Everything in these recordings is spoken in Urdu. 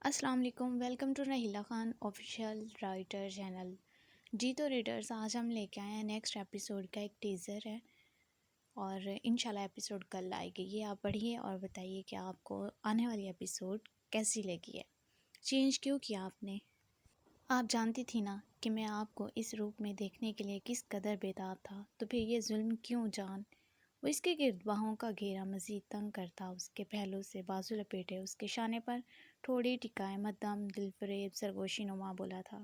السلام علیکم، welcome to Nahila Khan official writer channel. جی تو ریڈرز، آج ہم لے کے آئے ہیں نیکسٹ ایپیسوڈ کا ایک ٹیزر ہے اور انشاءاللہ ایپیسوڈ کل آئے گی۔ یہ آپ پڑھیے اور بتائیے کہ آپ کو آنے والی ایپیسوڈ کیسی لگی ہے، چینج کیوں کیا آپ نے۔ آپ جانتی تھی نا کہ میں آپ کو اس روپ میں دیکھنے کے لیے کس قدر بیتاب تھا، تو پھر یہ ظلم کیوں جان؟ وہ اس کے گرد باہوں کا گھیرا مزید تنگ کرتا، اس کے پہلو سے بازو لپیٹے، اس کے شانے پر تھوڑی ٹکائے مدام دل فریب سرگوشی نما بولا تھا۔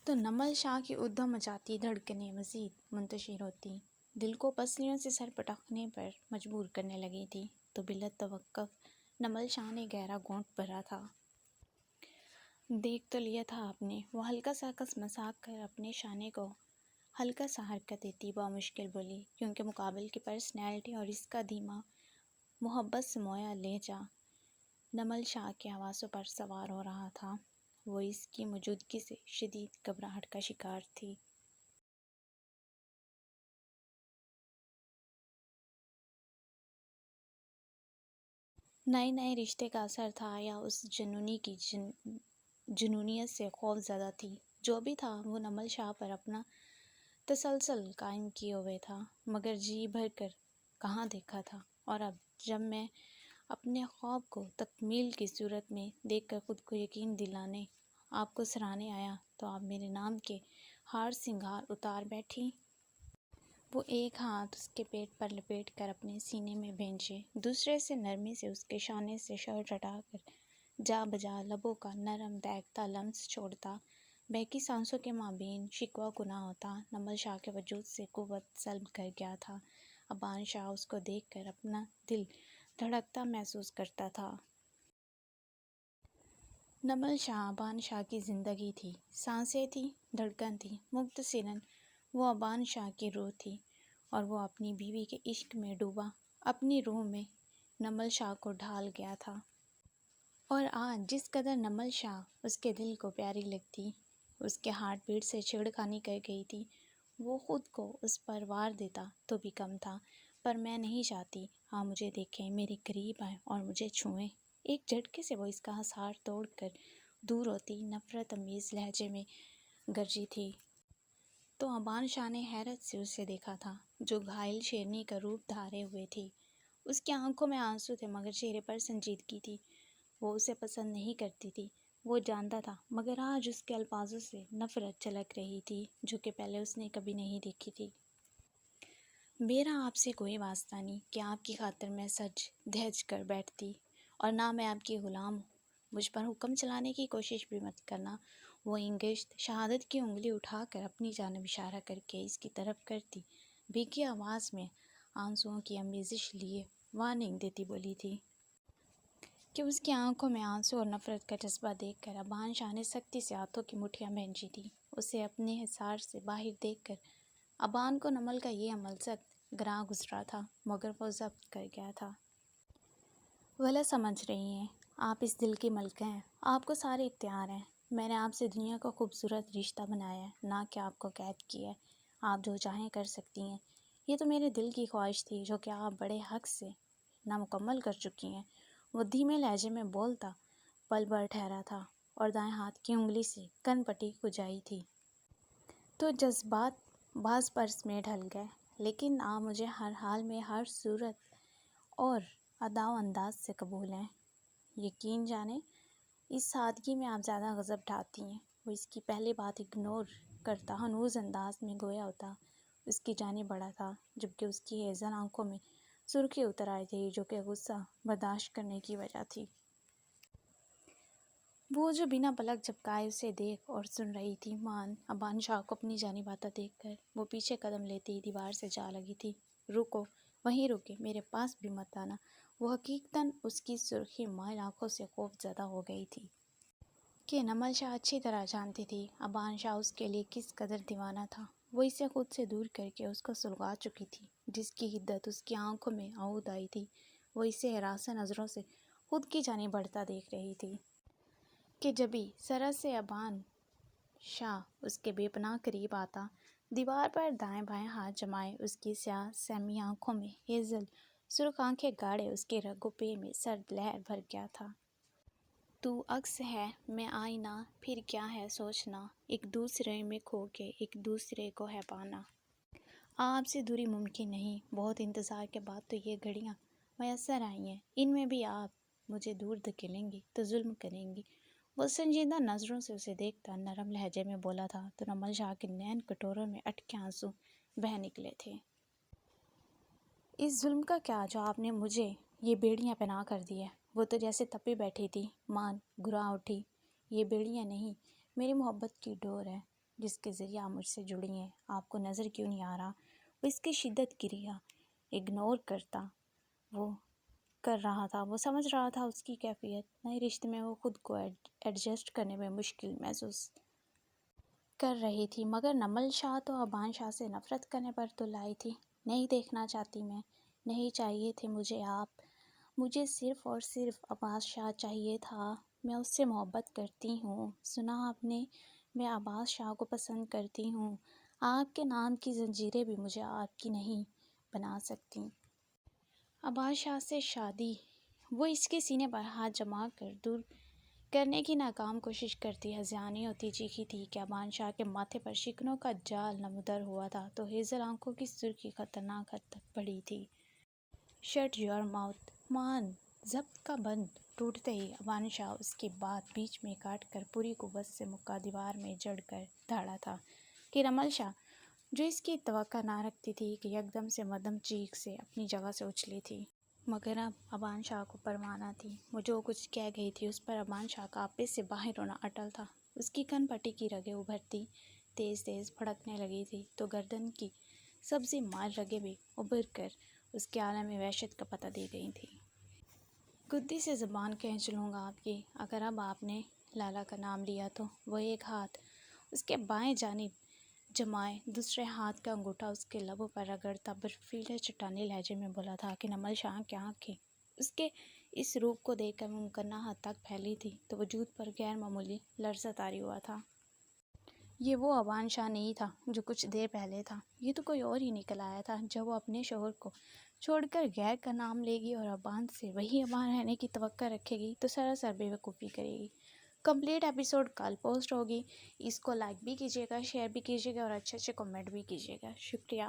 تو نمل شاہ کی ادھم مچاتی دھڑکنیں مزید منتشر ہوتی، دل کو پسلیوں سے سر پٹکنے پر مجبور کرنے لگی تھی۔ تو بلا توقف نمل شاہ نے گہرا گھونٹ بھرا تھا۔ دیکھ تو لیا تھا آپ نے، وہ ہلکا سا کس مساک کر اپنے شانے کو ہلکا سا حرکت دیتی بامشکل بولی، کیونکہ مقابل کی پرسنالٹی اور اس کا دھیما محبت سمویا لہجہ نمل شاہ کے حواسوں پر سوار ہو رہا تھا۔ وہ اس کی موجودگی سے شدید گھبراہٹ کا شکار تھی۔ نئے نئے رشتے کا اثر تھا یا اس جنونی کی جنونیت سے خوف زدہ تھی؟ جو بھی تھا، وہ نمل شاہ پر اپنا تسلسل قائم کیے ہوئے تھا، مگر جی بھر کر کہاں دیکھا تھا۔ اور اب جب میں اپنے خواب کو تکمیل کی صورت میں دیکھ کر خود کو یقین دلانے آپ کو سراہنے آیا، تو آپ میرے نام کے ہار سنگھار اتار بیٹھی۔ وہ ایک ہاتھ اس کے پیٹ پر لپیٹ کر اپنے سینے میں بھینچے، دوسرے سے نرمی سے اس کے شانے سے شرٹ ہٹا کر جا بجا لبوں کا نرم دہکتا لمس چھوڑتا، بہکی سانسوں کے مابین شکوہ گناہ ہوتا۔ نمل شاہ کے وجود سے قوت سلب کر گیا تھا۔ ابان شاہ اس کو دیکھ کر اپنا دل دھڑکتا محسوس کرتا تھا۔ نمل شاہ ابان شاہ کی زندگی تھی، سانسیں تھی، دھڑکن تھی، مختصراً وہ ابان شاہ کی روح تھی، اور وہ اپنی بیوی کے عشق میں ڈوبا اپنی روح میں نمل شاہ کو ڈھال گیا تھا۔ اور آج جس قدر نمل شاہ اس کے دل کو پیاری لگتی، اس کے ہارٹ بیٹ سے چھیڑخانی کر گئی تھی، وہ خود کو اس پر وار دیتا تو بھی کم تھا۔ پر میں نہیں چاہتی آپ مجھے دیکھیں، میرے قریب آئیں اور مجھے چھوئیں۔ ایک جھٹکے سے وہ اس کا حصار توڑ کر دور ہوتی، نفرت امیز لہجے میں گرجی تھی۔ تو ابان شاہ نے حیرت سے اسے دیکھا تھا، جو گھائل شیرنی کا روپ دھارے ہوئے تھی۔ اس کی آنکھوں میں آنسو تھے، مگر چہرے پر سنجیدگی تھی۔ وہ اسے پسند نہیں کرتی تھی، وہ جانتا تھا، مگر آج اس کے الفاظوں سے نفرت جھلک رہی تھی، جو کہ پہلے اس نے کبھی نہیں دیکھی تھی۔ میرا آپ سے کوئی واسطہ نہیں کہ آپ کی خاطر میں سج دھج کر بیٹھتی، اور نہ میں آپ کی غلام ہوں۔ مجھ پر حکم چلانے کی کوشش بھی مت کرنا۔ وہ انگشت شہادت کی انگلی اٹھا کر اپنی جانب اشارہ کر کے اس کی طرف کرتی بھیگی آواز میں آنسوؤں کی آمیزش لیے وارننگ دیتی بولی تھی کہ اس کی آنکھوں میں آنسو اور نفرت کا جذبہ دیکھ کر ابان شاہ نے سختی سے ہاتھوں کی مٹھیاں بھینچی تھی۔ اسے اپنے حصار سے باہر دیکھ کر ابان کو نمل کا یہ عمل سخت گراں گزرا تھا، مگر وہ ضبط کر گیا تھا۔ غلط سمجھ رہی ہیں، آپ اس دل کی ملکہ ہیں، آپ کو سارے اختیار ہیں۔ میں نے آپ سے دنیا کا خوبصورت رشتہ بنایا ہے، نہ کہ آپ کو قید کیا ہے۔ آپ جو چاہیں کر سکتی ہیں۔ یہ تو میرے دل کی خواہش تھی، جو کہ آپ بڑے حق سے نامکمل کر چکی ہیں۔ وہ دھیمے لہجے میں بولتا پل بھر ٹھہرا تھا اور دائیں ہاتھ کی انگلی سے کن پٹی کھجائی تھی۔ تو جذبات باز پرس میں ڈھل گئے، لیکن آپ مجھے ہر حال میں، ہر صورت اور ادا و انداز سے قبول ہیں۔ یقین جانیں، اس سادگی میں آپ زیادہ غضب ڈھاتی ہیں۔ وہ اس کی پہلی بات اگنور کرتا ہنوز انداز میں گویا ہوتا اس کی جانب بڑھا تھا، جبکہ اس کی ہیزل آنکھوں میں سرخی اتر آئی تھی، جو کہ غصہ برداشت کرنے کی وجہ تھی۔ وہ جو بنا پلک جھپکائے اسے دیکھ اور سن رہی تھی، ابان شاہ کو اپنی جانب آتا دیکھ کر وہ پیچھے قدم لیتے ہی دیوار سے جا لگی تھی۔ رکو، وہیں رکے، میرے پاس بھی مت آنا۔ وہ حقیقتاً اس کی سرخی مائل آنکھوں سے خوف زدہ ہو گئی تھی کہ نمل شاہ اچھی طرح جانتی تھی ابان شاہ اس کے لیے کس قدر دیوانہ تھا۔ وہ اسے خود سے دور کر کے اس کو سلگا چکی تھی، جس کی حدت اس کی آنکھوں میں عود آئی تھی۔ وہ اسے ہراساں نظروں سے خود کی جانب بڑھتا دیکھ رہی تھی کہ جبھی ذرا سے ابان شاہ اس کے بے پناہ قریب آتا، دیوار پر دائیں بائیں ہاتھ جمائے اس کی سیاہ سہمی آنکھوں میں ہیزل سرخ آنکھیں گاڑے اس کے رگ و پے میں سرد لہر بھر گیا تھا۔ تو عکس ہے میں آئینہ، پھر کیا ہے سوچنا، ایک دوسرے میں کھو کے ایک دوسرے کو ہے پانا۔ آپ سے دوری ممکن نہیں، بہت انتظار کے بعد تو یہ گھڑیاں میسر آئی ہیں، ان میں بھی آپ مجھے دور دھکیلیں گی تو ظلم کریں گی۔ وہ سنجیدہ نظروں سے اسے دیکھتا نرم لہجے میں بولا تھا تو نمل شاہ کے نین کٹوروں میں اٹکے آنسو بہہ نکلے تھے۔ اس ظلم کا کیا جو آپ نے مجھے یہ بیڑیاں پہنا کر دی ہے؟ وہ تو جیسے تپی بیٹھی تھی، مان گھرا اٹھی۔ یہ بیڑیاں نہیں، میری محبت کی ڈور ہے جس کے ذریعے آپ مجھ سے جڑی ہیں۔ آپ کو نظر کیوں نہیں آ رہا؟ وہ اس کی شدت کی ریا اگنور کرتا وہ کر رہا تھا۔ وہ سمجھ رہا تھا اس کی کیفیت، نئے رشتے میں وہ خود کو ایڈجسٹ کرنے میں مشکل محسوس کر رہی تھی، مگر نمل شاہ تو ابان شاہ سے نفرت کرنے پر تو لائی تھی۔ نہیں دیکھنا چاہتی میں، نہیں چاہیے تھے مجھے آپ، مجھے صرف اور صرف عباس شاہ چاہیے تھا۔ میں اس سے محبت کرتی ہوں، سنا آپ نے؟ میں عباس شاہ کو پسند کرتی ہوں۔ آپ کے نام کی زنجیریں بھی مجھے آپ کی نہیں بنا سکتی۔ عباس شاہ سے شادی، وہ اس کے سینے پر ہاتھ جما کر دور کرنے کی ناکام کوشش کرتی ہذیانی ہوتی چیخی تھی کہ ابان شاہ کے ماتھے پر شکنوں کا جال نمودار ہوا تھا تو ہیزل آنکھوں کی سرخی خطرناک حد تک بڑھی تھی۔ شٹ یور ماؤتھ مان، ضبط کا بند ٹوٹتے ہی ابان شاہ اس کی بات بیچ میں کاٹ کر پوری قوت سے مکہ دیوار میں جڑ کر دھاڑا تھا کہ نمل شاہ جو اس کی توقع نہ رکھتی تھی کہ یکدم سے مدھم چیخ سے اپنی جگہ سے اچھلی تھی، مگر اب ابان شاہ کو پرواہ نہ تھی۔ وہ جو کچھ کہہ گئی تھی اس پر ابان شاہ کا آپے سے باہر ہونا اٹل تھا۔ اس کی کن پٹی کی رگیں ابھرتی تیز تیز بھڑکنے لگی تھی تو گردن کی سبزی مار رگیں بھی ابھر کر اس کے عالم وحشت کا پتہ دے گئی تھی۔ گدی سے زبان کھینچ لوں گا آپ کی اگر اب آپ نے لالا کا نام لیا تو۔ وہ ایک ہاتھ اس کے بائیں جانب جمائے دوسرے ہاتھ کا انگوٹھا اس کے لبوں پر رگڑتا برفیلے چٹانی لہجے میں بولا تھا کہ نمل شاہ کی آنکھیں اس کے اس روپ کو دیکھ کر ممکنہ حد تک پھیلی تھی تو وجود پر غیر معمولی لرزہ طاری ہوا تھا۔ یہ وہ ابان شاہ نہیں تھا جو کچھ دیر پہلے تھا، یہ تو کوئی اور ہی نکل آیا تھا۔ جب وہ اپنے شوہر کو چھوڑ کر غیر کا نام لے گی اور ابان سے وہی ابان رہنے کی توقع رکھے گی تو سراسر بے وقوفی کرے گی۔ کمپلیٹ ایپیسوڈ کل پوسٹ ہوگی، اس کو لائک بھی کیجیے گا، شیئر بھی کیجیے گا اور اچھے کمنٹ بھی کیجیے گا۔ شکریہ۔